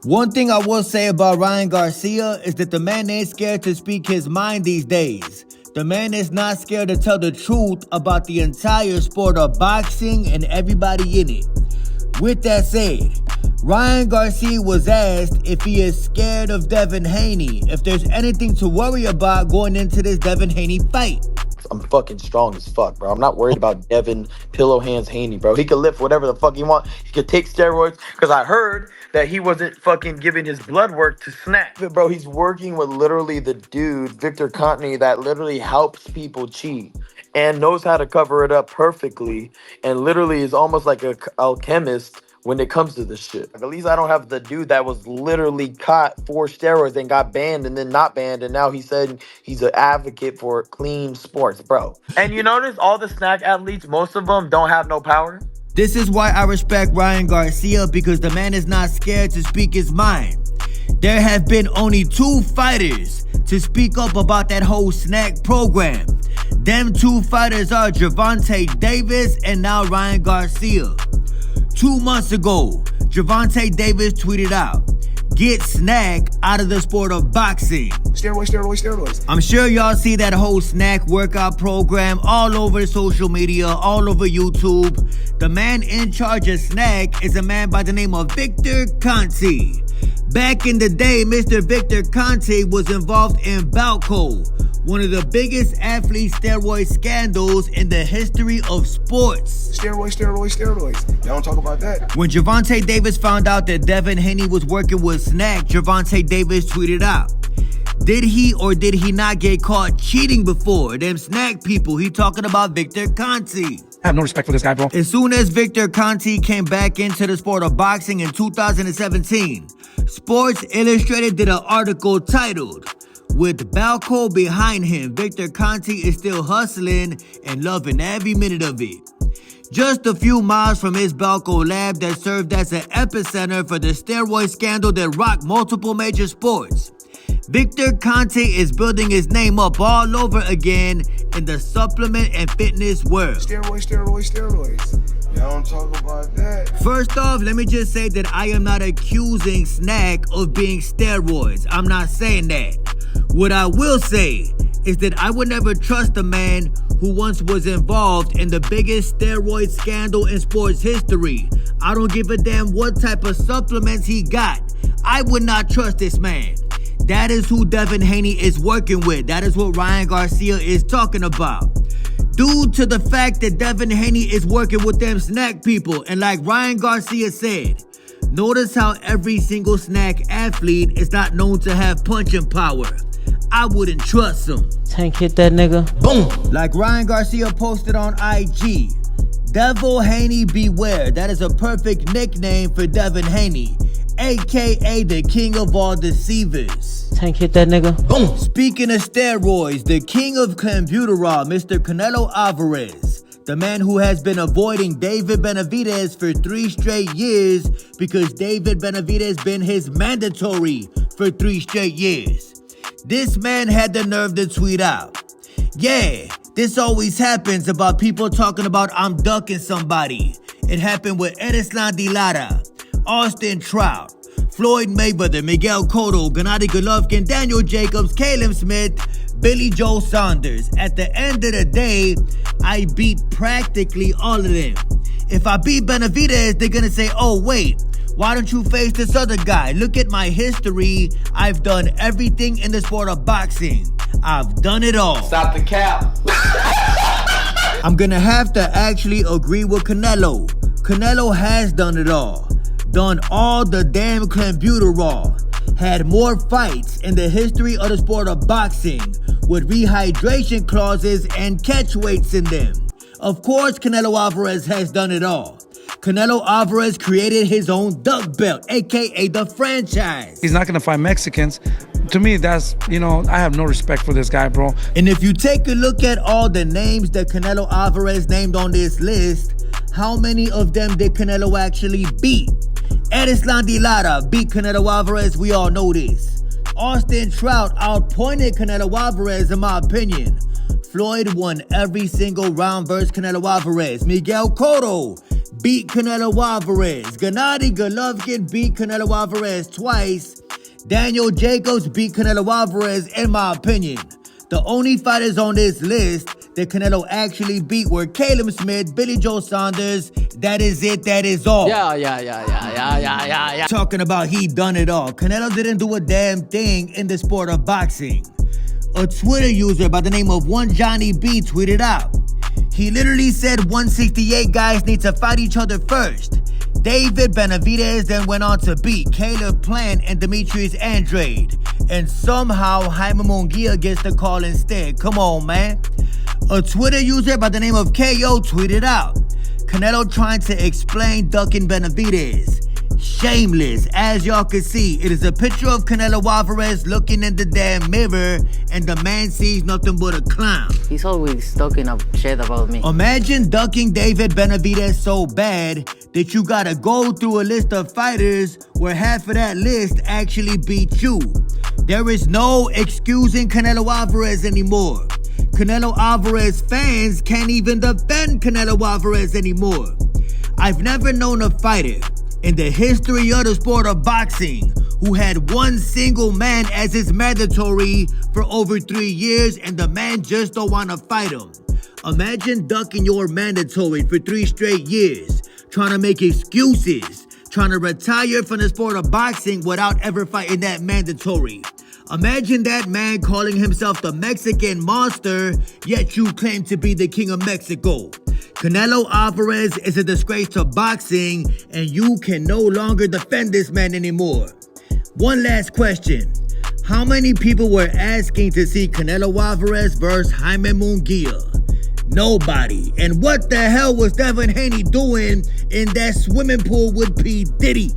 One thing I will say about Ryan Garcia is that the man ain't scared to speak his mind these days. The man is not scared to tell the truth about the entire sport of boxing and everybody in it. With that said, Ryan Garcia was asked if he is scared of Devin Haney, if there's anything to worry about going into this Devin Haney fight. I'm fucking strong as fuck, bro. I'm not worried about Devin Pillow Hands Haney, bro. He could lift whatever the fuck he want. He could take steroids, because I heard that he wasn't fucking giving his blood work to SNAC. Bro, he's working with literally the dude, Victor Contini, that literally helps people cheat and knows how to cover it up perfectly and literally is almost like an alchemist when it comes to this shit. At least I don't have the dude that was literally caught for steroids and got banned and then not banned, and now he said he's an advocate for clean sports, bro. And you notice all the SNAC athletes, most of them don't have no power? This is why I respect Ryan Garcia, because the man is not scared to speak his mind. There have been only 2 fighters to speak up about that whole SNAC program. Them 2 fighters are Gervonta Davis and now Ryan Garcia. 2 months ago, Gervonta Davis tweeted out, "Get SNAC out of the sport of boxing." Steroids. I'm sure y'all see that whole SNAC workout program all over social media, all over YouTube. The man in charge of SNAC is a man by the name of Victor Conti. Back in the day, Mr. Victor Conti was involved in Boxeo, one of the biggest athlete steroid scandals in the history of sports. Steroids. Y'all don't talk about that. When Gervonta Davis found out that Devin Haney was working with SNAC, Gervonta Davis tweeted out, "Did he or did he not get caught cheating before? Them SNAC people." He talking about Victor Conti. I have no respect for this guy, bro. As soon as Victor Conti came back into the sport of boxing in 2017, Sports Illustrated did an article titled, "With Boxeo behind him, Victor Conti is still hustling and loving every minute of it." Just a few miles from his Boxeo lab that served as an epicenter for the steroid scandal that rocked multiple major sports, Victor Conti is building his name up all over again in the supplement and fitness world. Steroids. Y'all don't talk about that. First off, let me just say that I am not accusing SNAC of being steroids. I'm not saying that. What I will say is that I would never trust a man who once was involved in the biggest steroid scandal in sports history. I don't give a damn what type of supplements he got. I would not trust this man. That is who Devin Haney is working with. That is what Ryan Garcia is talking about. Due to the fact that Devin Haney is working with them SNAC people, and like Ryan Garcia said, notice how every single SNAC athlete is not known to have punching power. I wouldn't trust him. Tank hit that nigga. Boom! Like Ryan Garcia posted on IG, "Devil Haney beware." That is a perfect nickname for Devin Haney, aka the king of all deceivers. Tank hit that nigga. Boom! Speaking of steroids, the king of Cambuterol, Mr. Canelo Alvarez, the man who has been avoiding David Benavidez for 3 straight years because David Benavidez been his mandatory for 3 straight years. This man had the nerve to tweet out, "Yeah, this always happens about people talking about I'm ducking somebody. It happened with Erislan De Lara, Austin Trout, Floyd Mayweather, Miguel Cotto, Gennady Golovkin, Daniel Jacobs, Caleb Smith, Billy Joe Saunders. At the end of the day, I beat practically all of them. If I beat Benavidez, they're gonna say, oh wait, why don't you face this other guy? Look at my history. I've done everything in the sport of boxing. I've done it all." Stop the cap. I'm gonna have to actually agree with Canelo. Canelo has done it all. Done all the damn clenbuterol. Had more fights in the history of the sport of boxing with rehydration clauses and catch weights in them. Of course, Canelo Alvarez has done it all. Canelo Alvarez created his own duck belt, aka the franchise. He's not gonna fight Mexicans. To me, that's, I have no respect for this guy, bro. And if you take a look at all the names that Canelo Alvarez named on this list, how many of them did Canelo actually beat? Erislan De Lara beat Canelo Alvarez, we all know this. Austin Trout outpointed Canelo Alvarez, in my opinion. Floyd won every single round versus Canelo Alvarez. Miguel Cotto beat Canelo Alvarez. Gennady Golovkin beat Canelo Alvarez twice. Daniel Jacobs beat Canelo Alvarez, in my opinion. The only fighters on this list that Canelo actually beat were Caleb Smith, Billy Joe Saunders. That is it, that is all. Yeah. Talking about he done it all. Canelo didn't do a damn thing in the sport of boxing. A Twitter user by the name of One Johnny B tweeted out. He literally said 168 guys need to fight each other first. David Benavidez then went on to beat Caleb Plant and Demetrius Andrade. And somehow Jaime Munguia gets the call instead. Come on, man. A Twitter user by the name of KO tweeted out. Canelo trying to explain ducking Benavidez. Shameless. As y'all can see, it is a picture of Canelo Alvarez looking in the damn mirror and the man sees nothing but a clown. He's always talking up shit about me. Imagine ducking David Benavidez so bad that you gotta go through a list of fighters where half of that list actually beat you. There is no excusing Canelo Alvarez anymore. Canelo Alvarez fans can't even defend Canelo Alvarez anymore. I've never known a fighter in the history of the sport of boxing who had one single man as his mandatory for over 3 years and the man just don't want to fight him. Imagine ducking your mandatory for 3 straight years, trying to make excuses, trying to retire from the sport of boxing without ever fighting that mandatory. Imagine that man calling himself the Mexican monster, yet you claim to be the king of Mexico. Canelo Alvarez is a disgrace to boxing, and you can no longer defend this man anymore. One last question. How many people were asking to see Canelo Alvarez versus Jaime Munguia? Nobody. And what the hell was Devin Haney doing in that swimming pool with P. Diddy?